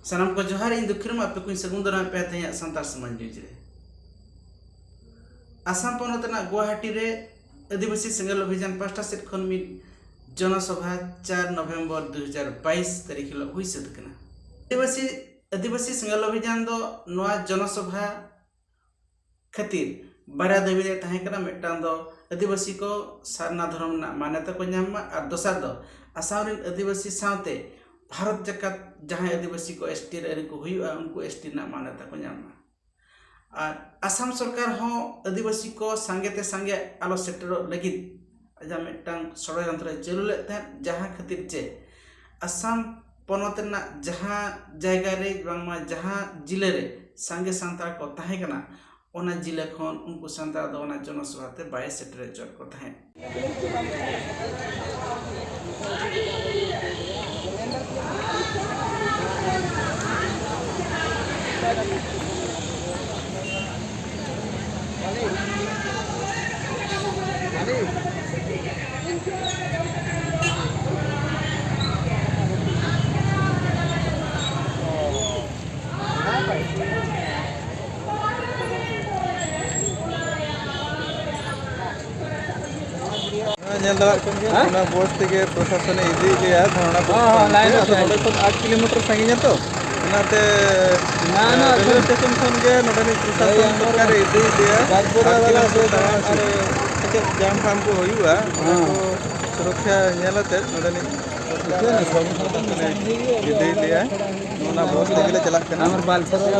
सानाम को जोहार इन दुखिरम आपे कुछ सगुन दराम पे तहें संतार समाज न्यूज रे आसाम पनोतना गुवाहाटी रे आदिवासी सेंगल अभियान पास्टा सेट खन मिट जनसभा 4 नवंबर 2022 तारीख हिलो हुई सद कना आदिवासी सेंगल अभियान दो नवा जनसभा खातिर बारा दाबी रे तहें कना मिटान दो आदिवासी को सारना धर्म ना मान्यता को नामा और दोसार दो आसाम रे आदिवासी सावते भारत जगत जहां आदिवासी को एसटी रे को हुआ उनको एसटी ना मान्यता को नामा और आसाम सरकार हो आदिवासी को संगे संगे आलो सेक्टर लगी अजा मिटांग षड्यंत्र चालू लेते जहां खातिर चे आसाम पनत ना जहां जायगा रे बांगमा जहां जिले रे संगे सांतार को ताहे कना ओना जिले खन उनको सांतार दो ओना जनसभा ते बाय सेक्टर चल को ताहे बोस के प्रशासन इदी गया धारणा 8 किलोमीटर सागिना तो रेलवे स्टेशन खन के नोडे प्रशासन सरकार इदी गया जाम फाम को हुआ सुरक्षा नेलते नोडे इदी दिया ओना बोस तेगले चला कना हमर बाल पतला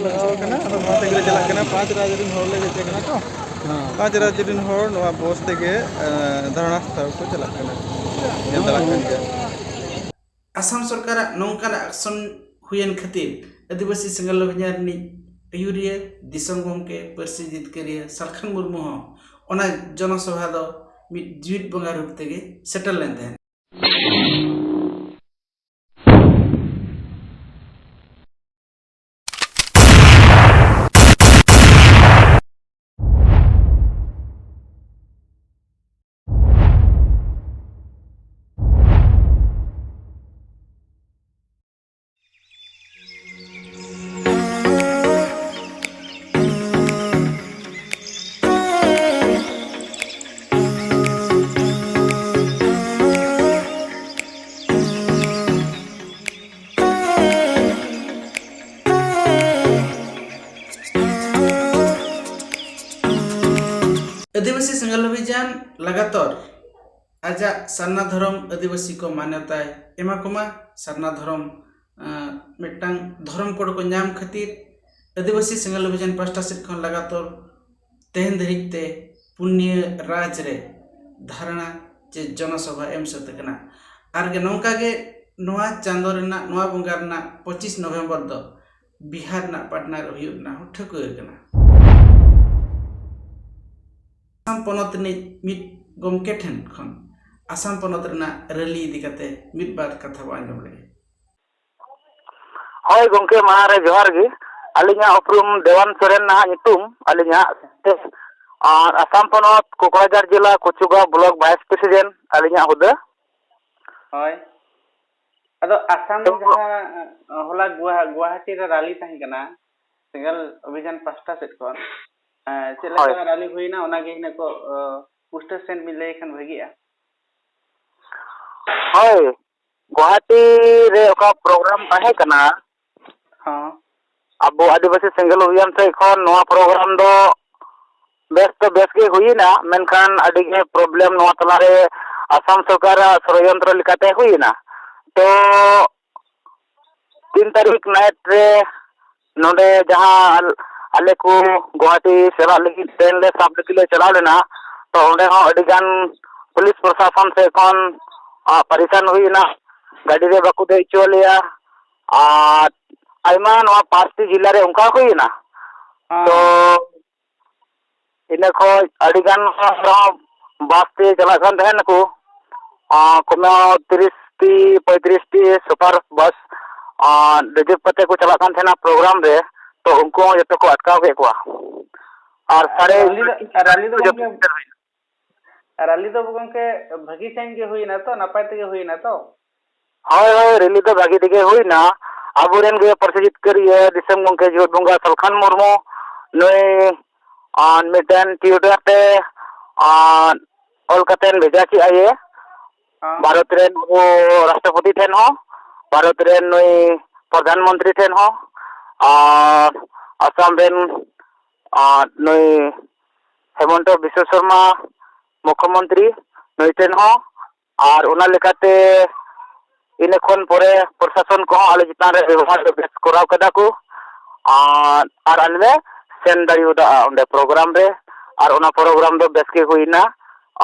लगाव कना हमर तेगले चला कना 5 राजरिन होर ले जेते कना तो 5 राज्य हर बस धरना स्थल को चलना आसाम सरकार नौकान एक्शन हुयन खातिर आदिवासी सेंगल अभियान अयुरिया दिसम गमके परसी जितकारिया सालखान मुर्मू ओना जनसभा दो मिट जीवित बंगा रूप तेगे सेटल लेन तहन आदिवासी सेंगल अभियान लगातार आजा सारना धर्म आदिवासी को मान्यता एमा कोमा सारना धर्म मिटांग धर्म कोड को नाम खातिर आदिवासी सेंगल अभियान पास्टा सेट खन लगातार तेहन धरिते पुण्य राज रे धारणा जे जनसभा एम सतकना आर गे नौका गे नोआ चांदो रेना नोआ बंगा रेना 25 नवंबर दो बिहार ना पटना रे हुयना ठकुए कना आसाम पनत मिट गमके ठेन खन आसाम पनत रैली इदी कते मिट बार कथा आंजम लगे होय गमके मारे जोहार गे अलिया उपरुम देवान सोरेन ना नितुम अलिया और आसाम पनत कोकराझार जिला कुचुगा ब्लॉक वाइस प्रेसिडेंट अलिया हुदा होय अदो आसाम जहां होला गुवाहाटी रे रैली ताही कना सिंगल अभियान पास्टा सेट कोन चेला रैली हुईना ओना गे ने को पोस्टर सेंड मिले खन भगिया होय गुवाहाटी रे ओका प्रोग्राम ताहे कना हां अब आदिवासी सिंगल अभियान से खन नवा प्रोग्राम दो बेस के हुईना मेनखान अडी गे प्रॉब्लम नवा तलारे आसाम सरकार षड्यंत्र लिकाते हुईना तो 3 तारीख नाइट रे नोडे जहां आले को गुवाहाटी सेवा लगी ट्रेन ले साब लगी चला लेना तो ओंडे हो अडिगान पुलिस प्रशासन से कौन परेशान हुई ना गाड़ी रे बाकू दे चलिया और आइमा नवा 5टी जिला रे उनका हुई ना तो इने को अडिगान बस ते चला गन रहन को कोनो 30-35 टी सुपर बस रिजर्व पते को चला गन थे प्रोग्राम रे तो उनको जतो को अटकाव के को और सारे रैली तो गमके भगी साइन के हुई ना तो नपाय ते हुई ना तो होय होय रैली तो भागी दिगे हुई ना aburen ge persijit kariye disem gongke jihut bongga Salkhan Murmu nui miten Twitter te ol katen beja ki aye Bharat rain वो राष्ट्रपति ठेन हो भारत रेन नई प्रधानमंत्री ठेन हो असम रेन नई हेमंत बिश्व शर्मा मुख्यमंत्री नई ठेन हो और उना लेकाते इन खन परे प्रशासन को आले जितान रे व्यवहार बेस कराव कदा को और अलवे सेन दाड़ियोदा उंडे प्रोग्राम रे और उना प्रोग्राम दो बेस के हुईना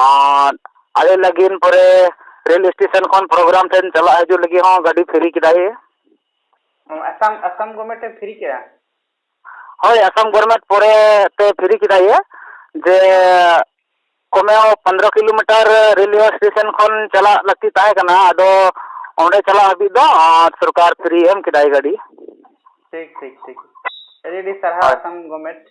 आले लगिन परे रेल स्टेशन खन प्रोग्राम टेन चला हजू लगी हो गाड़ी फ्री किदाए असम असम गवर्नमेंट फ्री किया होय असम गवर्नमेंट परे ते फ्री किदाए जे कमे 15 किलोमीटर रेलवे स्टेशन खन चला लगती ताहे कना आदो ओंडे चला हबी दो सरकार फ्री एम किदाए गाड़ी ठीक ठीक ठीक रेडी सरहा असम गवर्नमेंट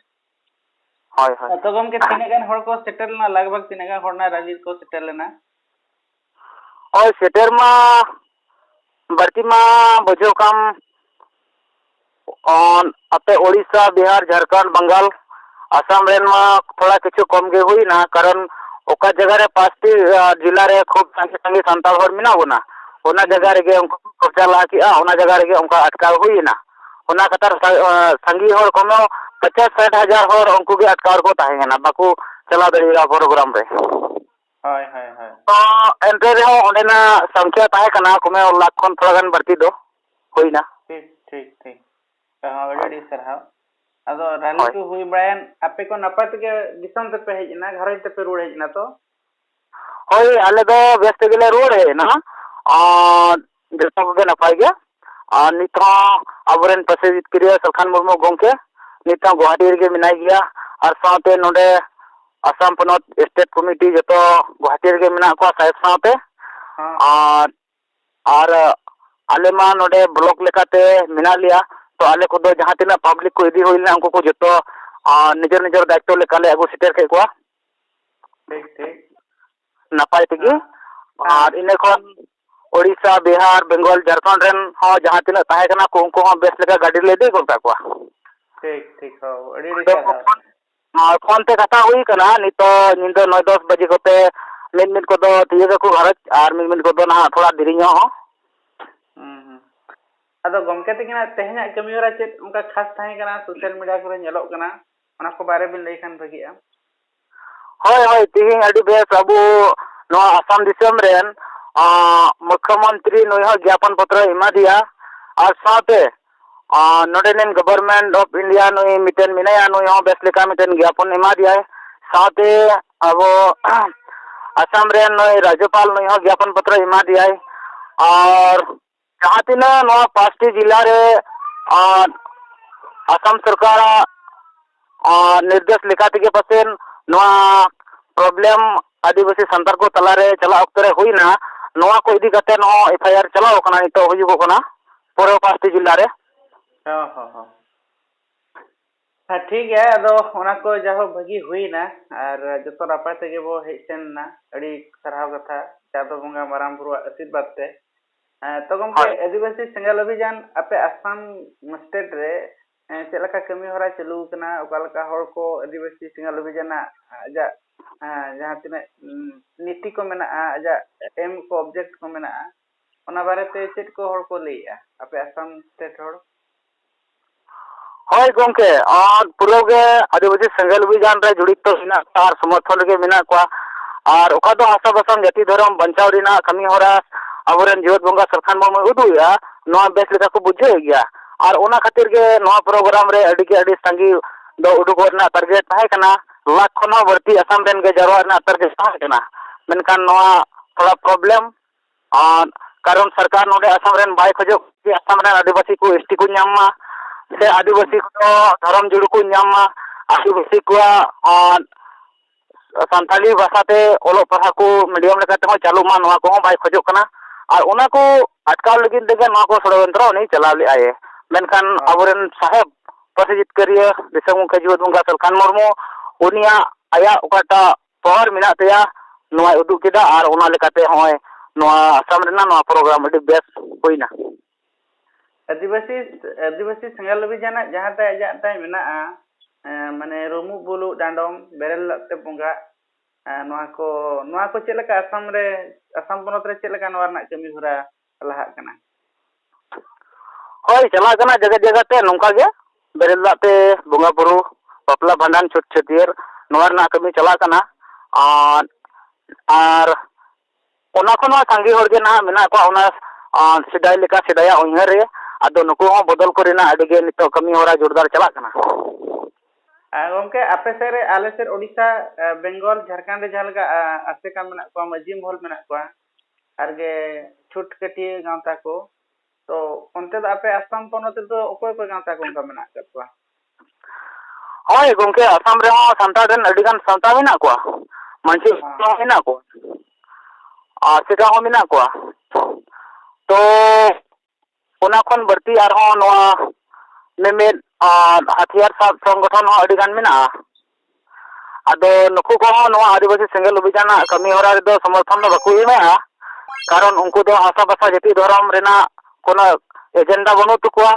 होय होय तो गम के तिनेगान हर को सेटल ना लगभग तिनेगान हर ना राजीव को सेटल लेना और सेटर मा बढ़ती मा बुझो कम अपे ओडिशा बिहार झारखंड बंगाल असम रेन मा थोड़ा किछु कम गे हुई ना कारण ओका जगह रे 5टी जिला रे खूब संगे संगे संताल हर मिना गुना ओना जगह रे गे उनको कब्जा ला कि ओना जगह रे गे उनका अटकाव हुई ना ओना कतर संगी हर कम 50-60 हजार हर उनको के अटकाव को ताहे ना बाकू चला दरिया प्रोग्राम रे हाय हाय हाय तो एंट्री रे ओंडेना संख्या ताहे कना कमे लाख खन थोड़ा गन बढ़ती दो होई ना ठीक ठीक ठीक रेडी सरहा अदो रैली को हुई ब्रायन आपे को नपत के दिसम ते पे हेजना घर ते पे रोड हेजना तो होय आले दो व्यस्त गेले रोड है ना जतो के नपाय गे नितो अबरेन पसेजित क्रिया सलखान मुर्मू गोंके नितो गुवाहाटी रे मिनाय गया और साथे नोडे असम पनत स्टेट कमिटी जतो गुवाहाटी रे मिना को साहेब साथे और आले मा नोडे ब्लॉक लेकाते मिना लिया तो आले को दो जहां तिना पब्लिक को इदी होइना उनको को जतो निजर निजर दायित्व लेकाले अगु सिटर के को ठीक ठीक नपाय तिगी और इने खन ओडिशा बिहार बंगाल झारखंड रेन हो जहां तिना ताहे कना को उनको हो बेस लेका गाड़ी ले दे गोता को ठीक ठीक हो रेडी सरहा फोन ते कथा हुई कना नितो निंदो 9-10 बजे कोते मिन को दो तिये को घर और मिन को दो ना थोड़ा देरी नो अदो गमके तकिना तेहना कमी होरा चेत उनका खास थाहे कना सोशल मीडिया करे नेलो कना ओना को बारे बिन लेखान भगिया होय होय तिहिं अडी बेस अबु नो असम दिसम रेन मुख्यमंत्री नो ज्ञापन पत्र इमा दिया और साथे नोडेन गवर्नमेंट ऑफ इंडिया नो मिटेन मिनाया नो बेस लेका मिटेन ज्ञापन इमा दिया है साथे अब असम रेन नो राज्यपाल नो ज्ञापन पत्र इमा दिया है और जहां तिना नो 5टी जिला रे असम सरकार निर्देश लेकाते के पसेन नो प्रॉब्लम आदिवासी संतार को तला रे चला अक्तरे हुई ना नोआ को इदी कते नो एफआईआर चलाओ कना नितो हुजुगो कना पूरे 5टी जिला रे हाँ ठीक है अदो ओना को जाहो भगी हुई ना और जतो नापाय तेगे बो हेसेन ना अड़ी सरहाव कथा चादो बंगा माराम बुरु आशीर्वाद ते तो गमके आदिवासी सेंगल अभियान आपे असम स्टेट रे चलका कमी होरा चलू कना ओकालका हर को आदिवासी सेंगल अभियान आजा जहां तिना नीति को मेना आजा एम को ऑब्जेक्ट को मेना ओना बारे ते चेट को हर को लेया आपे असम स्टेट हर होय गोंके और पुरोगे आदिवासी सेंगल अभियान रे जुड़ित तो हिना और समर्थन के मिना को और ओका दो आशा बसम जाति धर्म बंचाव रिना कमी होरा अबरेन जीवत बंगा सरखान मुर्मू उदुया नोआ बेस लेका को बुझे गया और ओना खातिर के नोआ प्रोग्राम रे अडी के अडी संगी दो उडुक रना टारगेट ताहे कना लाख खनो बढ़ती असम रेन के जरवा रना टारगेट ताहे कना मेनकान नोआ थोड़ा प्रॉब्लम और कारण सरकार नोडे असम रेन बाय खजो कि असम रेन आदिवासी को एसटी को न्यामा से आदिवासी को धर्म जुड़ को न्यामा आदिवासी को संथाली भाषा ते ओलो पढ़ा को मीडियम लेकाते चालू मा नोआ को बाय खजो कना और उना को अटकाव लगिन देगे नोआ को षड्यंत्र नहीं चला ले आए मेनखान अबरेन साहेब पसेजित करिए दिसम मुख्य जीवत बंगा सलखान मुर्मू उनिया आया ओकाटा पावर मिना तया नोआ उदुक केदा और उना लेकाते होय नोआ असम रेना नोआ प्रोग्राम अडी बेस होइना आदिवासी सेंगेल अभियान जहाँ tay मेना माने रुमु बुलु डांडम बेरेल ते बोंगा नोआ को चेलका आसाम पनत रे चेलका नोआ रना कमी हुरा लहा कना होय चला कना जगह जगह ते नोंका गे बेरेल ते बोंगा बुरु बापला भांडान छुट छतियर नोआ रना कमी चला कना और ओना को नोआ सांगी होर गे ना मेना को ओना सिदाय लेका सिदाया उइहर रे आदो नुको हो बदल करेना अडिगे नितो कमी होरा जोरदार चला कना गमके आपे सेरे आले सेर ओडिशा बेंगल झारखंड रे जहालगा आसे का मेना को मजिम हॉल मेना को आरगे छुट कटी गांवता को तो onte da ape asam ponot do okoy ko gaunta ko onka mena ko hoy gomke asam re ho santa den adigan santa mena ko manchi ho mena ko asika ho mena ko to ona kon barti ar ho noa memet hatiar sab संगठन हो adigan mena ado nuku ko ho noa adivasi single obijana kami hora re do समर्थन do baku ema karon unku do hasa basa jati doram rena कोनो agenda बनो तुकुआ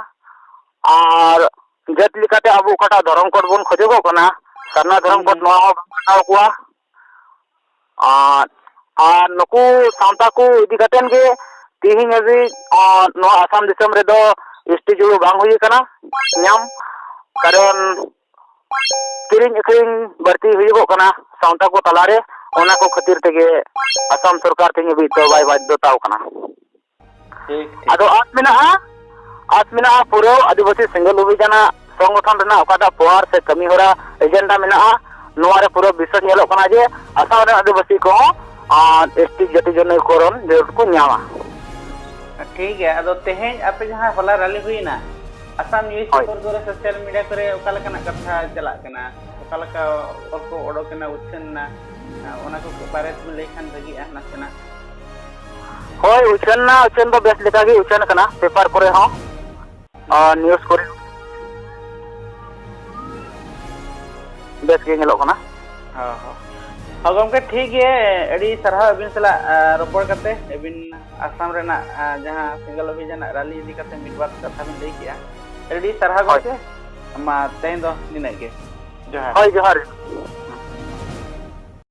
और जत लिकाते अबु कटा धर्म code बन खोजगो कना सरना धर्म कोड नवा बनाव कुआ और नुकु सांता को इदी कटेन गे तिहिं अबि नवा आसाम दिसम रे दो एसटी जुड़ो बांग हुई कना न्याम कारण किरिंग अखरिंग बर्ती हुईगो कना सांता को तलारे ओना को खातिर तेगे आसाम सरकार तेगे भी तो बाय बाध्यताव कना आदो आसमिना पूरा आदिवासी सिंगल अभियान संगठन रेना ओकाटा पोहार से कमी होरा एजेंडा मेना नोआरे पूरा विश्वास नेलो कना जे आसाम रे आदिवासी को एसटी जाति जनकरण जे को न्यामा ठीक है आदो तेहें आपे जहां होला रैली हुईना आसाम न्यूज़ पेपर द्वारा सोशल मीडिया करे ओकाला कना कथा चला कना ओकाला का को ओडो कना उछनना ओना को बारे में लेखन भगी नासेना होय उछन दो बेस लेका गे उछन कना पेपर करे हो न्यूज़ करे बेस गे नेलो कना हां गमके ठीक है एडी सरहा अबिन सला रोपड़ करते अबिन आसाम रेना जहां सिंगल अभियान रैली इदी करते मिटबार कथा बिन लई किया एडी सरहा गमके मा तें दो निना गे जोहार होय जोहार